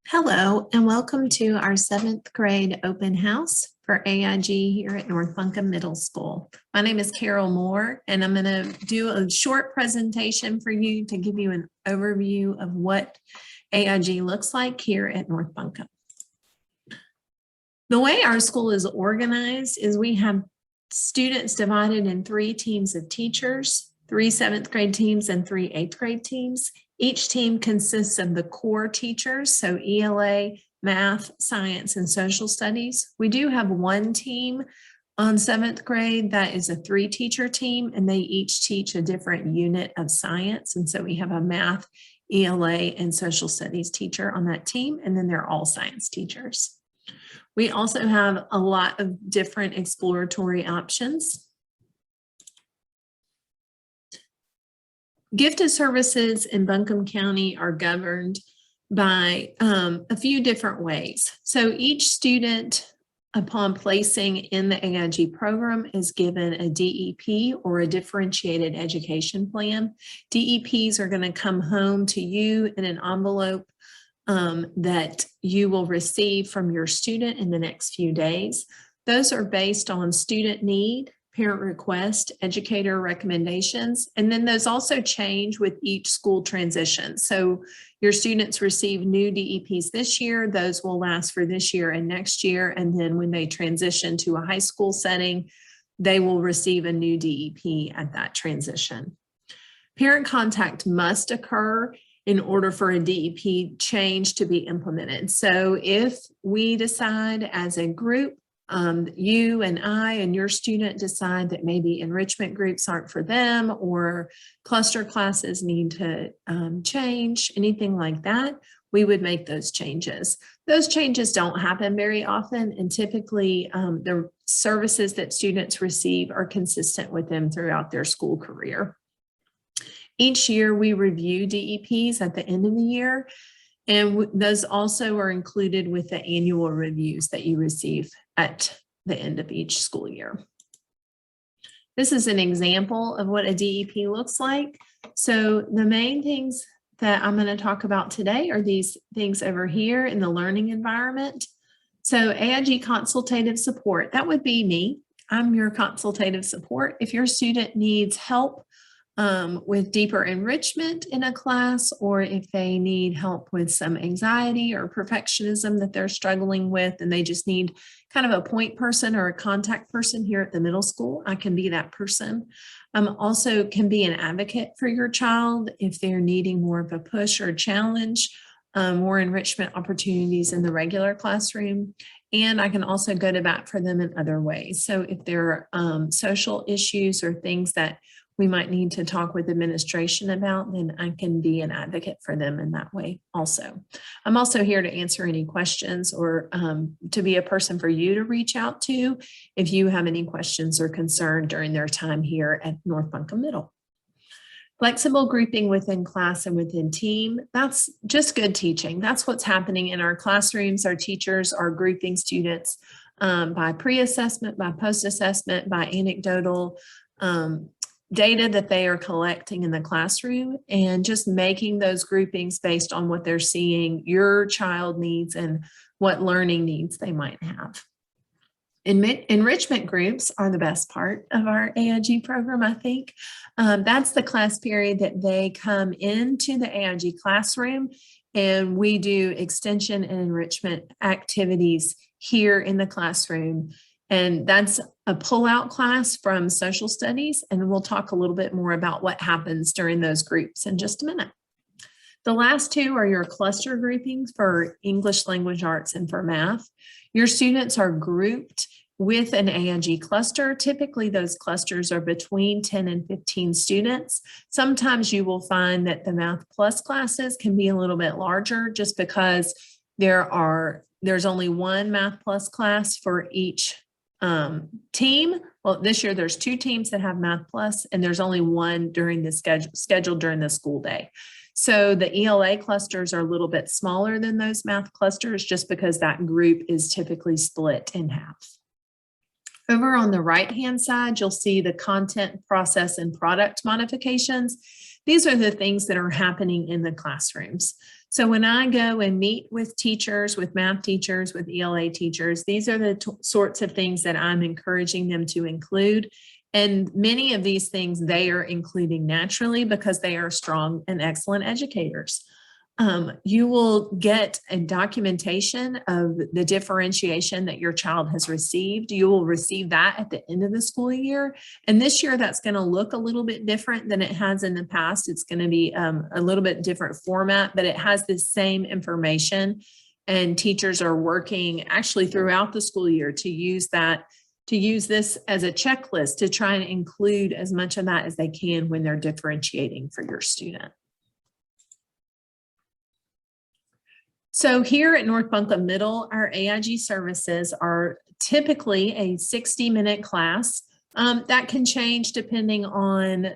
Hello, and welcome to our 7th grade open house for AIG here at North Buncombe Middle School. My name is Carol Moore, and I'm going to do a short presentation for you to give you an overview of what AIG looks like here at North Buncombe. The way our school is organized is we have students divided in 3 teams of teachers, 3 7th grade teams, and 3 8th grade teams. Each team consists of the core teachers, so ELA, math, science, and social studies. We do have one team on 7th grade that is a 3-teacher team, and they each teach a different unit of science. And so we have a math, ELA, and social studies teacher on that team, and then they're all science teachers. We also have a lot of different exploratory options. Gifted services in Buncombe County are governed by a few different ways. So each student, upon placing in the AIG program, is given a DEP or a differentiated education plan. DEPs are going to come home to you in an envelope that you will receive from your student in the next few days. Those are based on student need, parent request, educator recommendations, and then those also change with each school transition. So your students receive new DEPs this year, those will last for this year and next year, and then when they transition to a high school setting, they will receive a new DEP at that transition. Parent contact must occur in order for a DEP change to be implemented. So if we decide as a group, you and I and your student decide that maybe enrichment groups aren't for them or cluster classes need to change, anything like that, we would make those changes. Those changes don't happen very often, and typically the services that students receive are consistent with them throughout their school career. Each year we review DEPs at the end of the year, and those also are included with the annual reviews that you receive at the end of each school year. This is an example of what a DEP looks like. So the main things that I'm going to talk about today are these things over here in the learning environment. So AIG consultative support, that would be me. I'm your consultative support. If your student needs help with deeper enrichment in a class, or if they need help with some anxiety or perfectionism that they're struggling with and they just need kind of a point person or a contact person here at the middle school, I can be that person. Also can be an advocate for your child if they're needing more of a push or challenge, more enrichment opportunities in the regular classroom. And I can also go to bat for them in other ways. So if there are social issues or things that we might need to talk with administration about, then I can be an advocate for them in that way also. I'm also here to answer any questions or to be a person for you to reach out to if you have any questions or concern during their time here at North Buncombe Middle. Flexible grouping within class and within team, that's just good teaching. That's what's happening in our classrooms. Our teachers are grouping students by pre-assessment, by post-assessment, by anecdotal data that they are collecting in the classroom, and just making those groupings based on what they're seeing your child needs and what learning needs they might have. Enrichment groups are the best part of our AIG program, I think. That's the class period that they come into the AIG classroom, and we do extension and enrichment activities here in the classroom. And that's a pull-out class from social studies, and we'll talk a little bit more about what happens during those groups in just a minute. The last two are your cluster groupings for English language arts and for math. Your students are grouped with an AIG cluster. Typically, those clusters are between 10 and 15 students. Sometimes you will find that the Math Plus classes can be a little bit larger just because there's only one Math Plus class for each team. Well, this year there's 2 teams that have Math Plus, and there's only one during the scheduled during the school day. So the ELA clusters are a little bit smaller than those math clusters just because that group is typically split in half. Over on the right-hand side, you'll see the content, process, and product modifications. These are the things that are happening in the classrooms. So when I go and meet with teachers, with math teachers, with ELA teachers, these are the sorts of things that I'm encouraging them to include. And many of these things they are including naturally because they are strong and excellent educators. You will get a documentation of the differentiation that your child has received. You will receive that at the end of the school year. And this year that's going to look a little bit different than it has in the past. It's going to be a little bit different format, but it has the same information. And teachers are working actually throughout the school year to use this as a checklist to try and include as much of that as they can when they're differentiating for your student. So here at North Buncombe Middle, our AIG services are typically a 60-minute class. That can change depending on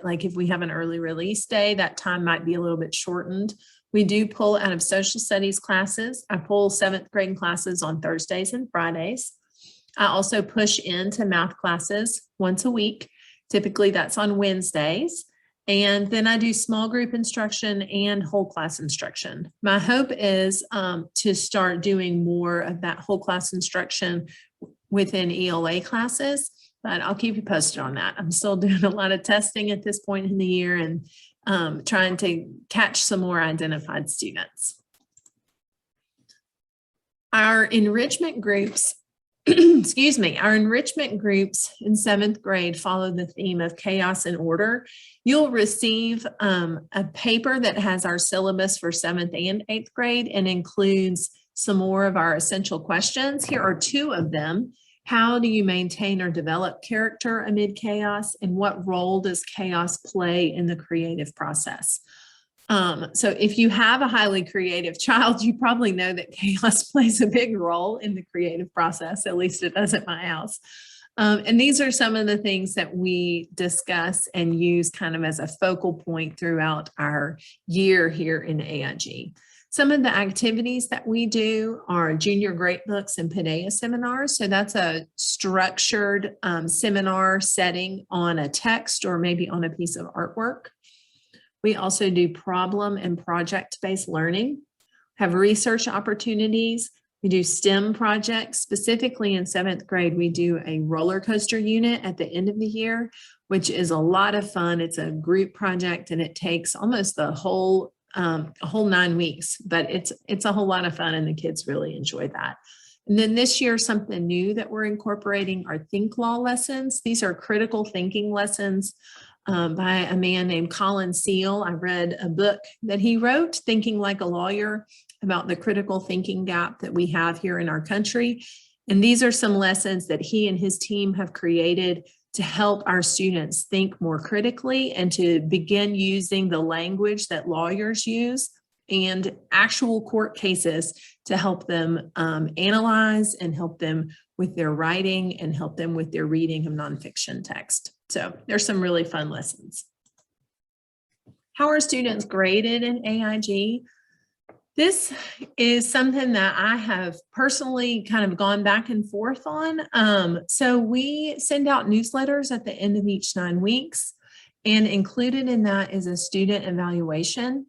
like if we have an early release day, that time might be a little bit shortened. We do pull out of social studies classes. I pull 7th grade classes on Thursdays and Fridays. I also push into math classes once a week. Typically that's on Wednesdays. And then I do small group instruction and whole class instruction. My hope is to start doing more of that whole class instruction within ELA classes, but I'll keep you posted on that. I'm still doing a lot of testing at this point in the year and trying to catch some more identified students. Our enrichment groups excuse me, our enrichment groups in 7th grade follow the theme of chaos and order. You'll receive a paper that has our syllabus for 7th and 8th grade and includes some more of our essential questions. Here are 2 of them. How do you maintain or develop character amid chaos? And what role does chaos play in the creative process? So if you have a highly creative child, you probably know that chaos plays a big role in the creative process, at least it does at my house. And these are some of the things that we discuss and use kind of as a focal point throughout our year here in AIG. Some of the activities that we do are junior great books and PADEA seminars. So that's a structured seminar setting on a text or maybe on a piece of artwork. We also do problem and project-based learning, have research opportunities. We do STEM projects. Specifically in 7th grade, we do a roller coaster unit at the end of the year, which is a lot of fun. It's a group project and it takes almost the whole 9 weeks, but it's a whole lot of fun and the kids really enjoy that. And then this year, something new that we're incorporating are Think Law lessons. These are critical thinking lessons by a man named Colin Seal. I read a book that he wrote, Thinking Like a Lawyer, about the critical thinking gap that we have here in our country. And these are some lessons that he and his team have created to help our students think more critically and to begin using the language that lawyers use and actual court cases to help them analyze and help them with their writing and help them with their reading of nonfiction text. So there's some really fun lessons. How are students graded in AIG? This is something that I have personally kind of gone back and forth on. So we send out newsletters at the end of each 9 weeks, and included in that is a student evaluation.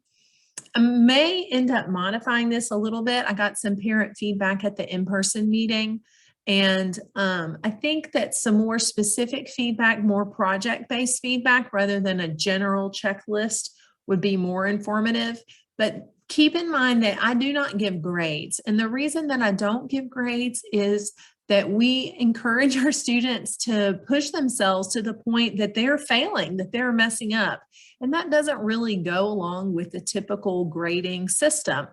I may end up modifying this a little bit. I got some parent feedback at the in-person meeting. And I think that some more specific feedback, more project-based feedback rather than a general checklist would be more informative. But keep in mind that I do not give grades. And the reason that I don't give grades is that we encourage our students to push themselves to the point that they're failing, that they're messing up. And that doesn't really go along with the typical grading system.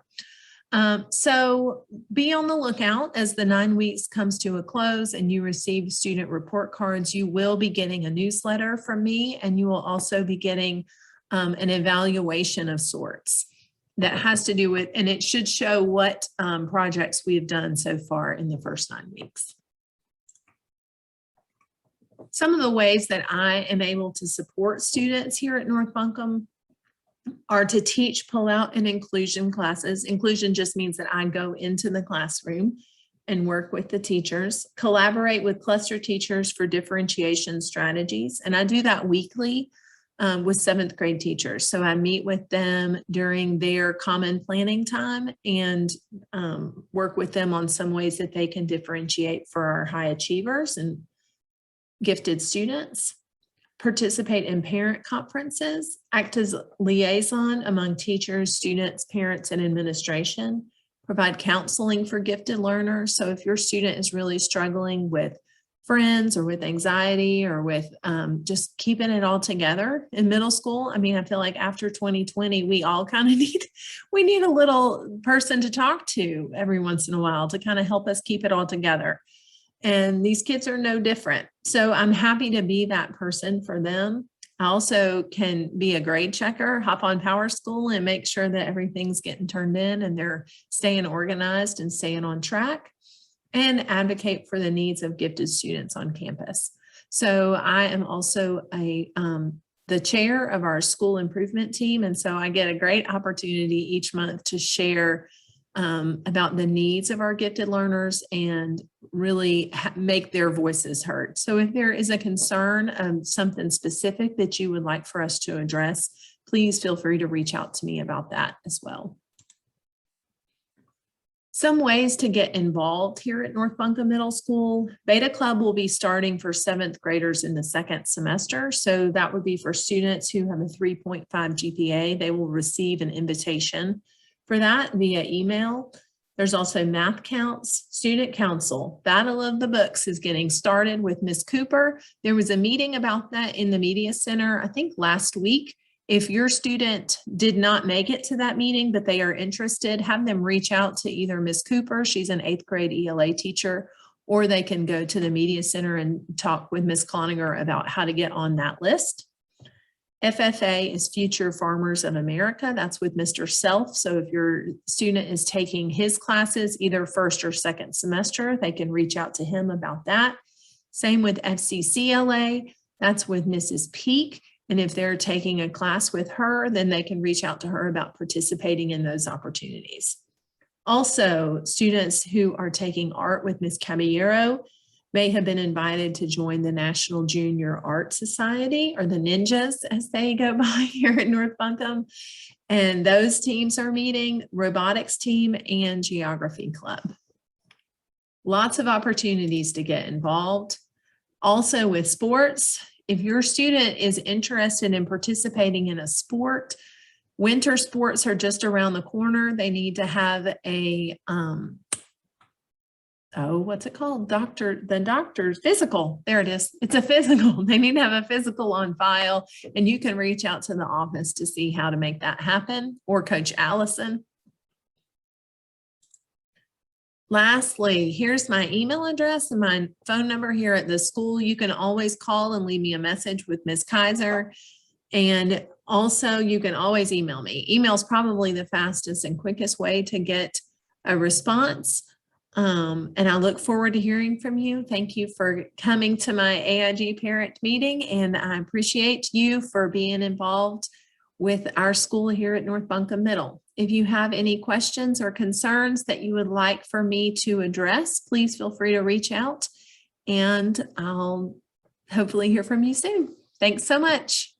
So be on the lookout as the 9 weeks comes to a close and you receive student report cards. You will be getting a newsletter from me, and you will also be getting an evaluation of sorts that has to do with, and it should show what projects we have done so far in the first 9 weeks. Some of the ways that I am able to support students here at North Buncombe are to teach pull-out and inclusion classes. Inclusion just means that I go into the classroom and work with the teachers, collaborate with cluster teachers for differentiation strategies. And I do that weekly. with 7th grade teachers. So I meet with them during their common planning time and work with them on some ways that they can differentiate for our high achievers and gifted students, participate in parent conferences, act as liaison among teachers, students, parents, and administration, provide counseling for gifted learners. So if your student is really struggling with friends or with anxiety or with just keeping it all together in middle school. I mean, I feel like after 2020, we all kind of need a little person to talk to every once in a while to kind of help us keep it all together. And these kids are no different. So I'm happy to be that person for them. I also can be a grade checker, hop on PowerSchool and make sure that everything's getting turned in and they're staying organized and staying on track, and advocate for the needs of gifted students on campus. So I am also the chair of our school improvement team. And so I get a great opportunity each month to share about the needs of our gifted learners and really make their voices heard. So if there is a concern, something specific that you would like for us to address, please feel free to reach out to me about that as well. Some ways to get involved here at North Buncombe Middle School. Beta Club will be starting for 7th graders in the 2nd semester. So that would be for students who have a 3.5 GPA. They will receive an invitation for that via email. There's also Math Counts, Student Council. Battle of the Books is getting started with Ms. Cooper. There was a meeting about that in the Media Center, I think last week. If your student did not make it to that meeting, but they are interested, have them reach out to either Ms. Cooper, she's an 8th grade ELA teacher, or they can go to the Media Center and talk with Ms. Cloninger about how to get on that list. FFA is Future Farmers of America. That's with Mr. Self. So if your student is taking his classes, either 1st or 2nd semester, they can reach out to him about that. Same with FCCLA. That's with Mrs. Peak. And if they're taking a class with her, then they can reach out to her about participating in those opportunities. Also, students who are taking art with Ms. Caballero may have been invited to join the National Junior Art Society, or the Ninjas as they go by here at North Buncombe. And those teams are meeting, robotics team and geography club. Lots of opportunities to get involved. Also with sports, if your student is interested in participating in a sport, winter sports are just around the corner. They need to have a, what's it called? The doctor's physical. There it is. It's a physical. They need to have a physical on file, and you can reach out to the office to see how to make that happen, or Coach Allison. Lastly, here's my email address and my phone number here at the school. You can always call and leave me a message with Ms. Kaiser. And also you can always email me. Email is probably the fastest and quickest way to get a response. And I look forward to hearing from you. Thank you for coming to my AIG parent meeting, and I appreciate you for being involved with our school here at North Buncombe Middle. If you have any questions or concerns that you would like for me to address, please feel free to reach out, and I'll hopefully hear from you soon. Thanks so much.